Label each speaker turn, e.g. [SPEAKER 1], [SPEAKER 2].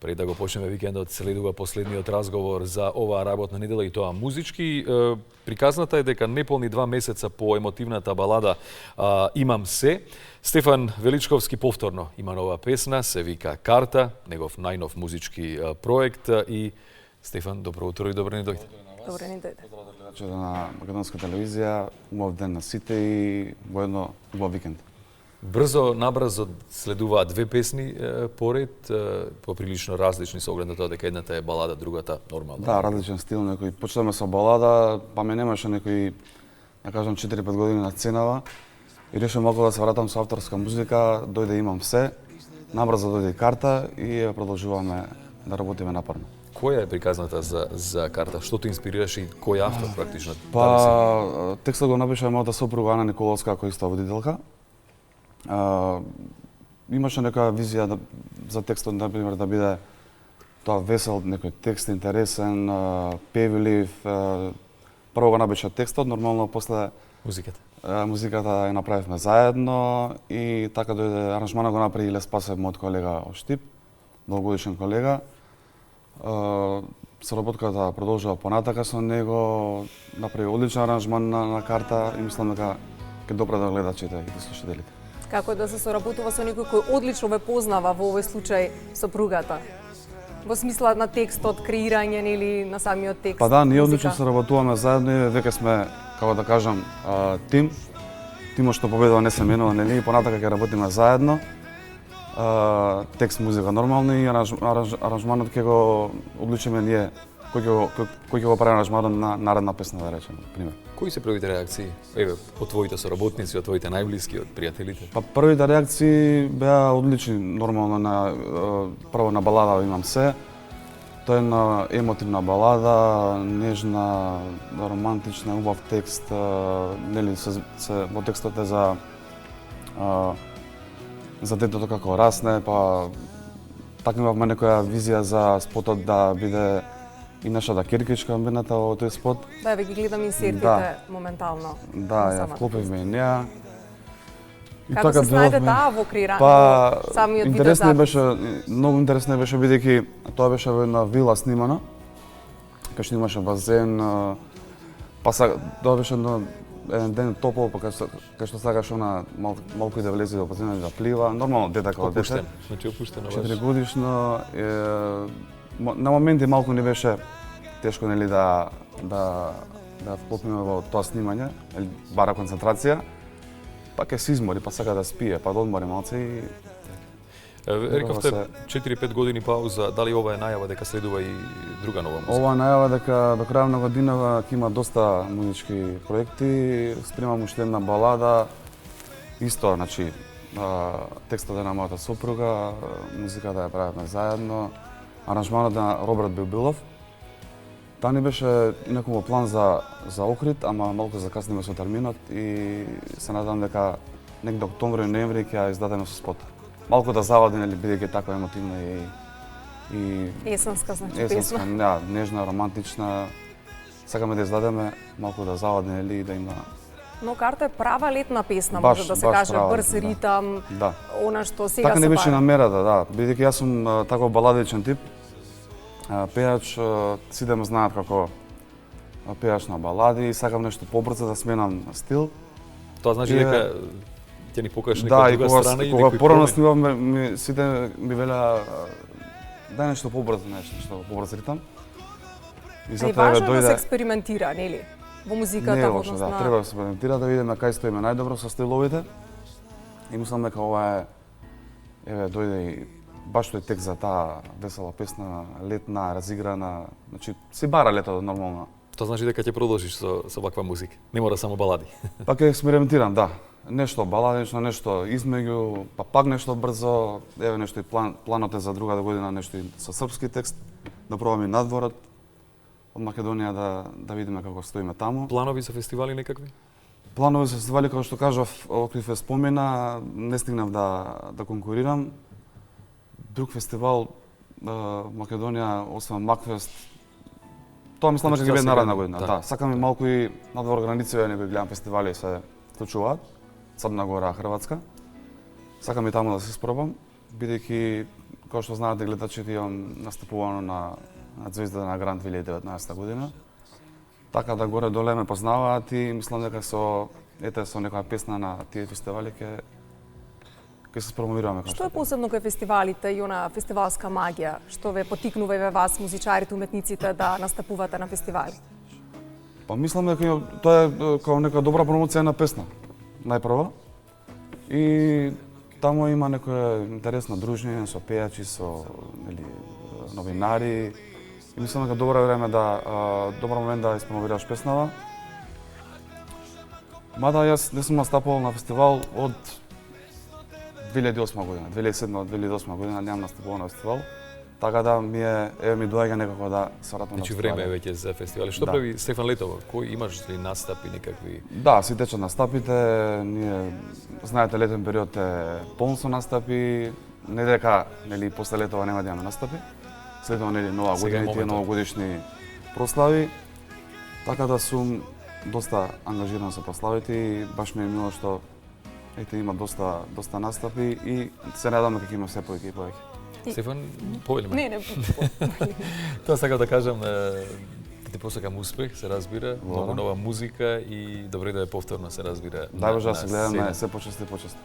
[SPEAKER 1] Пред да го почнеме викендот, следува последниот разговор за оваа работна недела и тоа музички. Приказната е дека неполни 2 месеца по емотивната балада Имам се, Стефан Величковски повторно има нова песна, се вика Карта, негов најнов музички проект. И Стефан, добро утро и добро ни дојде.
[SPEAKER 2] Добро ни дојде.
[SPEAKER 3] Поздрав до гледачите на Македонска телевизија, убав ден на сите и воедно убав викенд.
[SPEAKER 1] Брзо, набрзо следуваат 2 песни поред, поприлично различни со оглед на тоа дека едната е балада, другата нормална.
[SPEAKER 3] Да, различен стил, некој почнеме со балада, па ме немаше некои, да кажам, 4-5 години на сценава и решив малку да се вратам со авторска музика, дојде Имам се, набрзо дојде и Карта и продолжуваме да работиме напорно.
[SPEAKER 1] Која е приказната за Карта? Што те инспирираше и кој автор практично?
[SPEAKER 3] Па, текстот го напиша мојата сопруга Ана Николовска, која исто водителка. Имаше нека визија за текстот, например, да биде тоа весел, некој текст интересен, певлив. Прво го напиша текстот, нормално после музиката ја направивме заедно и така дојде аранжмана го направи Иле Спасев, мојот колега од Штип, долгогодишен колега. Соработката продолжува понатака со него, направи одличен аранжман на Карта и мислам дека ќе добро да гледачите и да слушателите.
[SPEAKER 2] Како е да се соработува со некој кој одлично ве познава, во овој случај сопругата? Во смисла на текстот, креирање или на самиот текст?
[SPEAKER 3] Па да, ние одлично соработуваме заедно и веќе сме, како да кажам, тим. Тимот што победува не се менува, нели, и понатака ќе работиме заедно. Текст, музика нормално и аранжманот ќе го одлучиме ние кој ќе го прави аранжманот на наредна песна, да речеме, пример.
[SPEAKER 1] Кои се првите реакции? Еве, од твоите соработници, од твоите најблиски, од пријателите?
[SPEAKER 3] Па првите реакции беа одлични, нормално прво на балада Имам се. Тоа е една емотивна балада, нежна, романтична, убав текст, нели во текстот е за детето како расне, па така имавме некоја визија за спотот да биде и нашата Киркичка амбината во тој спот.
[SPEAKER 2] Да, ве ги гледам инсертите моментално.
[SPEAKER 3] Да, ја вклопивме и неа.
[SPEAKER 2] И како така се снајде таа во креирање, самиот
[SPEAKER 3] интересно беше, многу интересно беше бидејќи тоа беше во една вила снимана, кај што имаше базен, па тоа беше еден ден топол, па кај што сакаш она малку и да влезе во базенот да плива, нормално дете како дете.
[SPEAKER 1] Значи опуштено.
[SPEAKER 3] 4 годишно, на моменти малку не беше тешко, нели, да вклопиме во тоа снимање, или бара концентрација. Па ќе се измори, па сака да спие, па да одмори малце и...
[SPEAKER 1] Рекавте 4-5 години пауза, дали ова е најава дека следува и друга нова музика?
[SPEAKER 3] Ова е најава дека до крај на година ќе има доста музички проекти, спремам уште една балада, исто, значи, текстот е на мојата сопруга, музиката ја правиме заедно, аранжманот на Роберт Билбилов. Таа ни беше инаку во план за Охрид, ама малку закасниме со терминот и се надам дека негде октомври, ноември ќе ја издадеме со спот. Малку да завади, нели, бидејќи така емотивна и
[SPEAKER 2] есенска, значи, песна.
[SPEAKER 3] Да, нежна, романтична. Сакаме да издадеме малку да завади, нели, и да има.
[SPEAKER 2] Но Карта е права летна песна, може да се каже, брз ритам, она што сега
[SPEAKER 3] така
[SPEAKER 2] се
[SPEAKER 3] не беше
[SPEAKER 2] бара.
[SPEAKER 3] намерата, да, бидејќи јас сум таков баладичен тип. Пејач, сите ме знаат како пејач на балади и сакам нешто побрзо да сменам стил.
[SPEAKER 1] Тоа значи дека ќе ни покажеш нека друга страна и
[SPEAKER 3] некој кога порано снимавме, сите ми велеа дај нешто побрзо, нешто побрз ритам.
[SPEAKER 2] И важно е да се експериментира, нели? Во музиката,
[SPEAKER 3] во однос на... треба да се експериментира, да видиме кај стоиме најдобро со стиловите. И мислам дека ова е, дојде и баш тој текст за таа весела песна, летна, разиграна, значи си бара летото нормално.
[SPEAKER 1] Тоа значи дека ќе продолжиш со ваква музика. Не мора само балади.
[SPEAKER 3] Па ќе експериментирам, да. Нешто баладично, нешто измеѓу, па пак нешто брзо, еве нешто и планот е за другата година нешто и со српски текст, да пробаме надворот од Македонија да видиме како стоиме таму.
[SPEAKER 1] Планови за фестивали некакви?
[SPEAKER 3] Планови за фестивали, како што кажав, Окрив спомена, не стигнав да конкурирам. Друг фестивал Македонија, освен Макфест, тоа мислам дека ќе биде наредна година. Да, сакаме малку и надвор границите, некои гледам фестивали се случуваат, Црна Гора, Хрватска. Сакам и таму да се спробам, бидејќи Како што знаете гледачите, имам настапувано на Звезда на Гранд 2019 година. Така да горе доле ме познаваат и мислам дека со некоја песна на тие фестивали ќе се промовираме.
[SPEAKER 2] Што е посебно кај фестивалите и она фестивалска магија? Што ве потикнува и ве вас, музичарите, уметниците, да настапувате на фестивали?
[SPEAKER 3] Па мислам дека тоа е како нека добра промоција на песна, најпрво. И таму има некоја интересна дружина со пејачи, со новинари. И мислам дека добро време добар момент да испромовираш песнава. Мада јас не сум настапувал на фестивал од 2008 година, 2007-2008 година немам настапувал на фестивал. Така да ми доаѓа некако да се вратам на
[SPEAKER 1] Значи
[SPEAKER 3] фестивали.
[SPEAKER 1] време е веќе за фестивали. Што прави Стефан Летова? Кој имаш ли настапи некакви?
[SPEAKER 3] Да, си течат настапите, ние знаете летен период е полн со настапи, не дека после летова нема да имаме настапи. Следува нова година и тие новогодишни прослави. Така да сум доста ангажиран со прославите и баш ми е мило што има доста настапи и се надам дека има се повеќе и повеќе.
[SPEAKER 1] Стефан, повели ме.
[SPEAKER 2] Не.
[SPEAKER 1] Тоа сакам да кажам, да ти посакам успех, се разбира, многу нова музика и добре да е повторно се разбира.
[SPEAKER 3] Дај Боже да се гледаме се почесто и почесто.